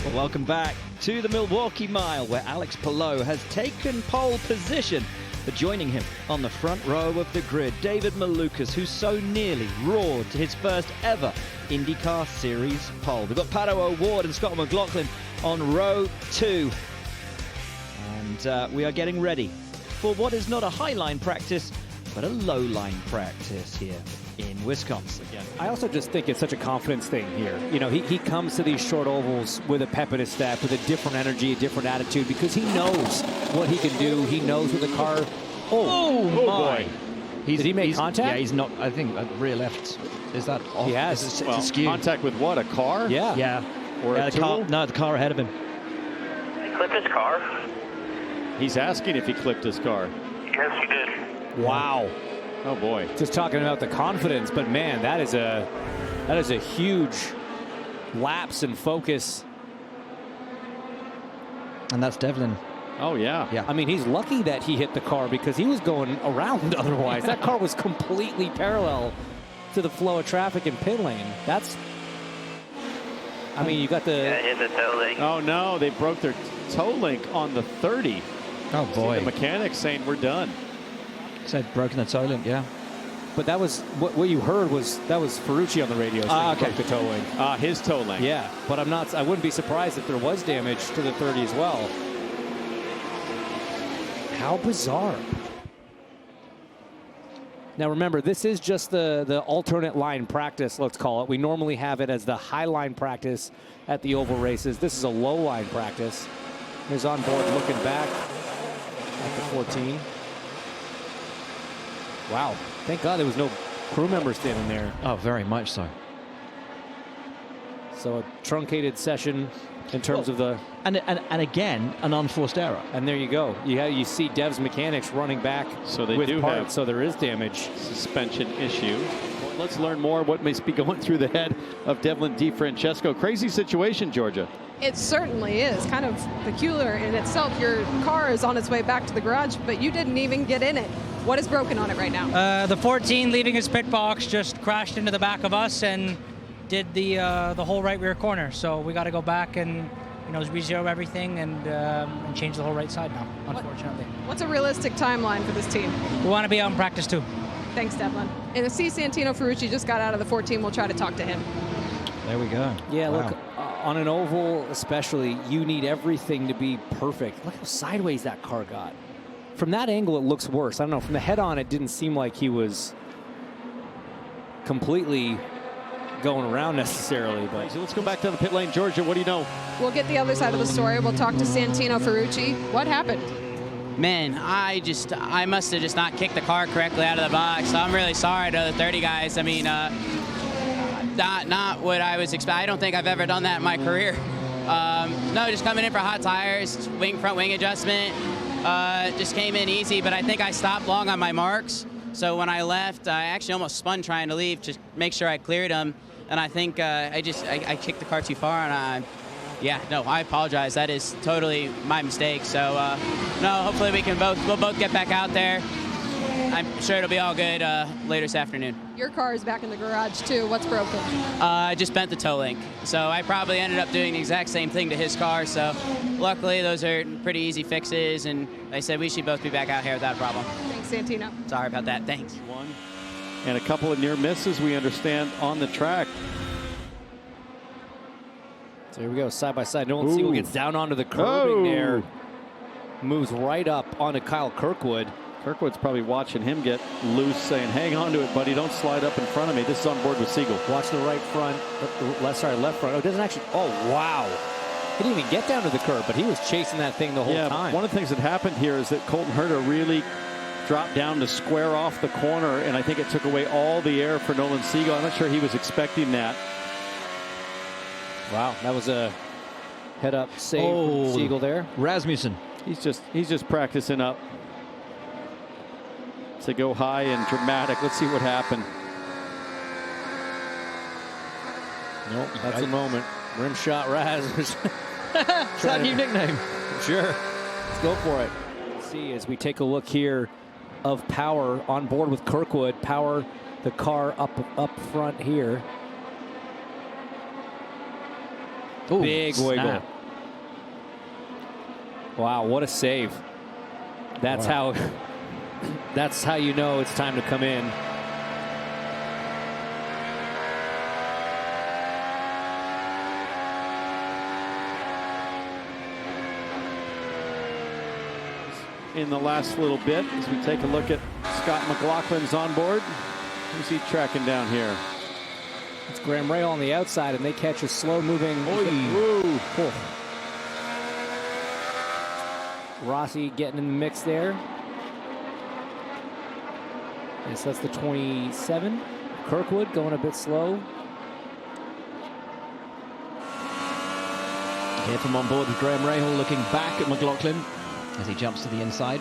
Well, welcome back to the Milwaukee Mile, where Alex Palou has taken pole position. But joining him on the front row of the grid, David Malukas, who so nearly roared to his first ever IndyCar Series pole. We've got Pato O'Ward and Scott McLaughlin on row 2. And we are getting ready for what is not a high line practice, but a low line practice here in Wisconsin. I also just think it's such a confidence thing here. You know, he comes to these short ovals with a pep in his step, with a different energy, a different attitude, because he knows what he can do. He knows what the car. Oh my! Did he make contact? Yeah, he's not. I think rear left. Is that off? He has. It's askew. Contact with what? A car? Yeah. Yeah. Or a the car? tool? No, the car ahead of him. He clipped his car? He's asking if he clipped his car. Yes, he did. Wow. Oh boy. Just talking about the confidence, but man, that is a huge lapse in focus. And that's Devlin. Oh yeah. Yeah. I mean, he's lucky that he hit the car because he was going around otherwise. That car was completely parallel to the flow of traffic in pit lane. That's. I mean, you got the. Yeah, hit the toe link. Oh no, they broke their toe link on the 30. Oh boy. The mechanics saying we're done. Said broken the toe link, yeah. But that was what you heard was that was Ferrucci on the radio saying broke the toe link. His toe link. Yeah, but I wouldn't be surprised if there was damage to the 30 as well. How bizarre. Now remember, this is just the alternate line practice, let's call it. We normally have it as the high line practice at the oval races. This is a low line practice. Here's on board looking back at the 14. Wow, thank God there was no crew member standing there. Oh, very much so. So a truncated session in terms of the... And again, an unforced error. And there you go. You see Dev's mechanics running back so they with do parts, have so there is damage. Suspension issue. Well, let's learn more what must be going through the head of Devlin DeFrancesco. Crazy situation, Georgia. It certainly is. Kind of peculiar in itself. Your car is on its way back to the garage, but you didn't even get in it. What is broken on it right now? The 14 leaving his pit box just crashed into the back of us and did the whole right rear corner. So we got to go back and re-zero everything and change the whole right side now, unfortunately. What's a realistic timeline for this team? We want to be out in practice too. Thanks, Devlin. And I see Santino Ferrucci just got out of the 14. We'll try to talk to him. There we go. Yeah, wow. Look, on an oval especially, you need everything to be perfect. Look how sideways that car got. From that angle, it looks worse. I don't know. From the head-on, it didn't seem like he was completely going around necessarily. But so let's go back to the pit lane. Georgia, what do you know? We'll get the other side of the story. We'll talk to Santino Ferrucci. What happened? Man, I must have just not kicked the car correctly out of the box. So I'm really sorry to the 30 guys. I mean, not what I was expecting. I don't think I've ever done that in my career. No, just coming in for hot tires, front wing adjustment. Just came in easy, but I think I stopped long on my marks. So when I left, I actually almost spun trying to leave to make sure I cleared them. And I think I kicked the car too far, and I apologize. That is totally my mistake. So no, hopefully we'll both get back out there. I'm sure it'll be all good later this afternoon. Your car is back in the garage too. What's broken? I just bent the toe link. So I probably ended up doing the exact same thing to his car. So luckily those are pretty easy fixes, and they said we should both be back out here without a problem. Thanks, Santino. Sorry about that. Thanks. One. And a couple of near misses, we understand, on the track. So here we go, side by side. Nolan Siegel gets down onto the curbing there. Moves right up onto Kyle Kirkwood. Kirkwood's probably watching him get loose, saying, hang on to it, buddy. Don't slide up in front of me. This is on board with Siegel. Watch the right front, left front. Oh, it doesn't actually, oh, wow. He didn't even get down to the curb, but he was chasing that thing the whole time. One of the things that happened here is that Colton Herta really dropped down to square off the corner, and I think it took away all the air for Nolan Siegel. I'm not sure he was expecting that. Wow, that was a head-up save from Siegel there. Rasmussen. He's just practicing up to go high and dramatic. Let's see what happened. Nope, that's the moment. Rim shot Raz. Is that a new nickname? Sure. Let's go for it. See, as we take a look here of Power on board with Kirkwood. Power, the car up front here. Ooh, Big wiggle. snap. Wow, what a save. That's how you know it's time to come in. In the last little bit, as we take a look at Scott McLaughlin's on board. Who's he tracking down here? It's Graham Rahal on the outside, and they catch a slow-moving. Oh. Rossi getting in the mix there. And so that's the 27. Kirkwood going a bit slow. Here from on board with Graham Rahal looking back at McLaughlin as he jumps to the inside.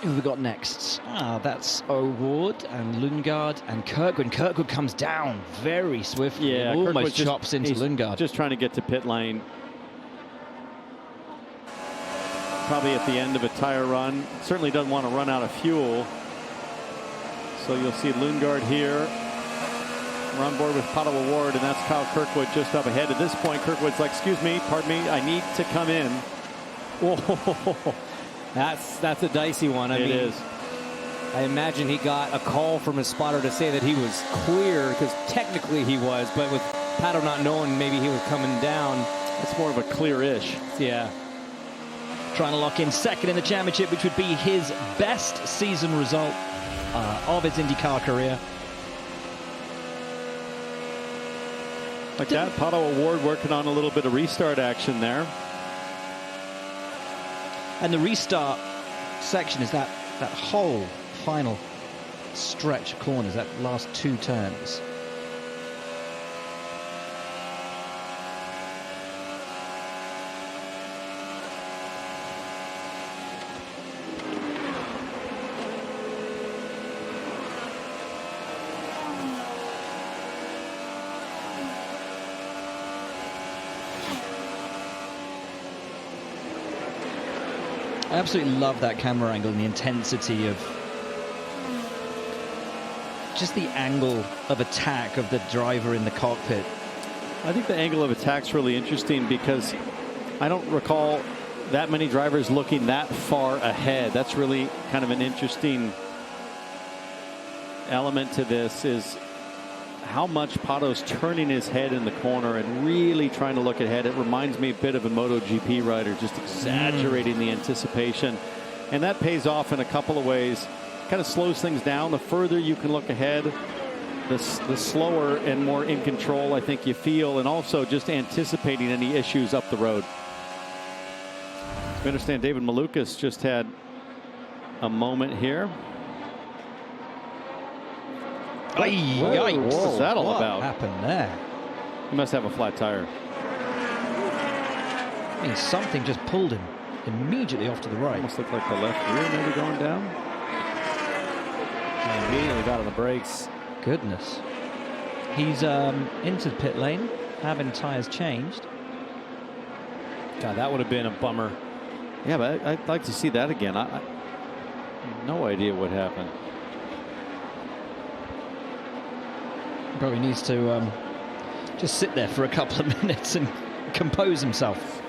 Who have we got next? That's O'Ward and Lundgaard and Kirkwood. Kirkwood comes down very swiftly. Yeah, almost chops into Lundgaard. Just trying to get to pit lane. Probably at the end of a tire run. Certainly doesn't want to run out of fuel. So you'll see Lundgaard here. We're on board with Pato O'Ward, and that's Kyle Kirkwood just up ahead. At this point, Kirkwood's like, excuse me, pardon me, I need to come in. Whoa. That's a dicey one. I mean, it is. I imagine he got a call from his spotter to say that he was clear, because technically he was, but with Pato not knowing maybe he was coming down. That's more of a clear-ish. Yeah. Trying to lock in second in the championship, which would be his best season result of his IndyCar career. Like that, Pato O'Ward working on a little bit of restart action there. And the restart section is that whole final stretch of corners, that last two turns. I absolutely love that camera angle and the intensity of just the angle of attack of the driver in the cockpit. I think the angle of attack's really interesting because I don't recall that many drivers looking that far ahead. That's really kind of an interesting element to this, is how much Pato's turning his head in the corner and really trying to look ahead. It reminds me a bit of a MotoGP rider, just exaggerating the anticipation. And that pays off in a couple of ways. Kind of slows things down. The further you can look ahead, the slower and more in control I think you feel, and also just anticipating any issues up the road. We understand David Malukas just had a moment here. Yikes. What's that all about? What happened there? He must have a flat tire. I mean, something just pulled him immediately off to the right. Almost looked like the left rear maybe going down. And immediately got on the brakes. Goodness. He's into the pit lane, having tires changed. God, that would have been a bummer. Yeah, but I'd like to see that again. I no idea what happened. Probably needs to just sit there for a couple of minutes and compose himself.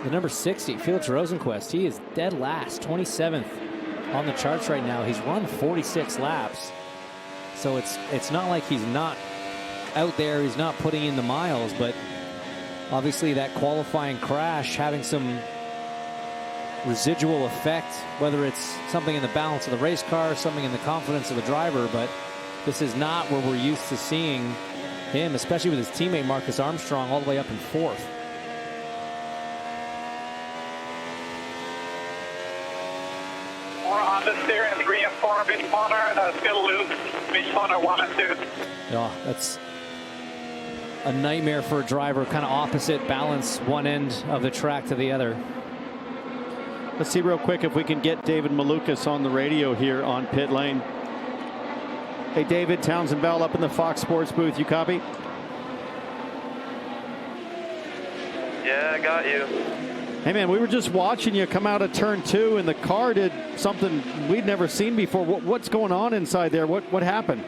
The number 60, Felix Rosenquist, he is dead last, 27th on the charts right now. He's run 46 laps. So it's not like he's not out there, he's not putting in the miles, but obviously that qualifying crash having some residual effect, whether it's something in the balance of the race car, something in the confidence of the driver, but this is not where we're used to seeing him, especially with his teammate Marcus Armstrong all the way up in fourth. We're on the steering 3 and 4 bit spawner, still loose, bit spawner 1 and 2. Yeah, that's a nightmare for a driver, kind of opposite balance one end of the track to the other. Let's see real quick if we can get David Malukas on the radio here on pit lane. Hey, David, Townsend Bell up in the Fox Sports booth. You copy? Yeah, I got you. Hey, man, we were just watching you come out of turn 2, and the car did something we'd never seen before. What's going on inside there? What happened?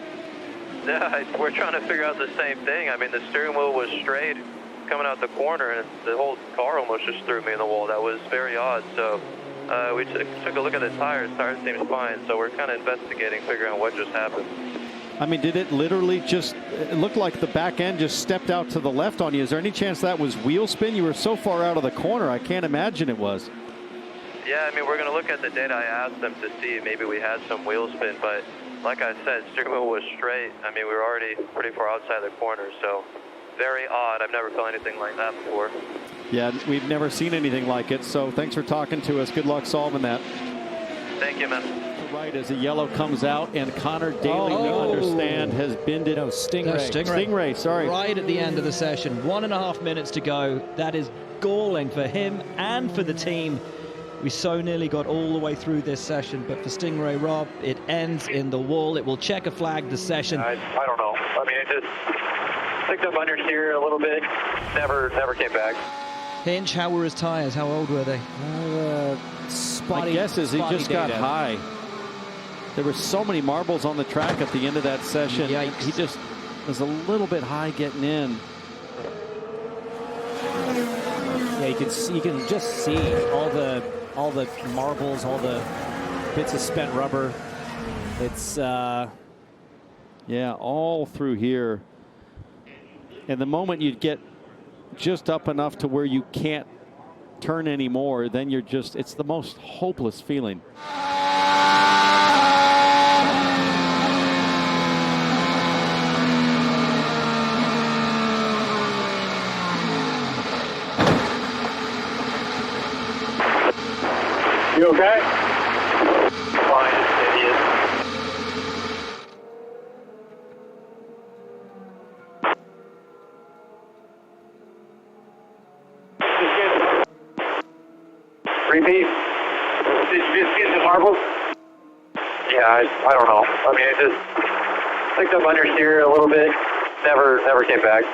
Yeah, we're trying to figure out the same thing. I mean, the steering wheel was straight coming out the corner, and the whole car almost just threw me in the wall. That was very odd. So we took a look at the tires. Tires seems fine. So we're kind of investigating, figuring out what just happened. I mean, did it literally just, it looked like the back end just stepped out to the left on you. Is there any chance that was wheel spin? You were so far out of the corner, I can't imagine it was. Yeah, I mean, we're going to look at the data. I asked them to see if maybe we had some wheel spin, but like I said, steering wheel was straight. I mean, we were already pretty far outside the corner, so very odd. I've never felt anything like that before. Yeah, we've never seen anything like it, so thanks for talking to us. Good luck solving that. Thank you, man. Right as the yellow comes out, and Connor Daly, we understand, has binned it. No, Stingray. Stingray, sorry. Right at the end of the session, 1.5 minutes to go. That is galling for him and for the team. We so nearly got all the way through this session, but for Stingray, Rob, it ends in the wall. It will check a flag the session. I don't know. I mean, it just picked up understeer a little bit. Never came back. Hinch, how were his tires? How old were they? My guess is he just got high. There were so many marbles on the track at the end of that session. Yikes. He just was a little bit high getting in. Yeah, you can just see all the marbles, all the bits of spent rubber. It's yeah, all through here. And the moment you get just up enough to where you can't turn anymore, then you're just, it's the most hopeless feeling. You okay? Fine, idiot. Repeat. Did you just get the marbles? Yeah, I don't know. I mean, it just picked up understeer a little bit. Never came back.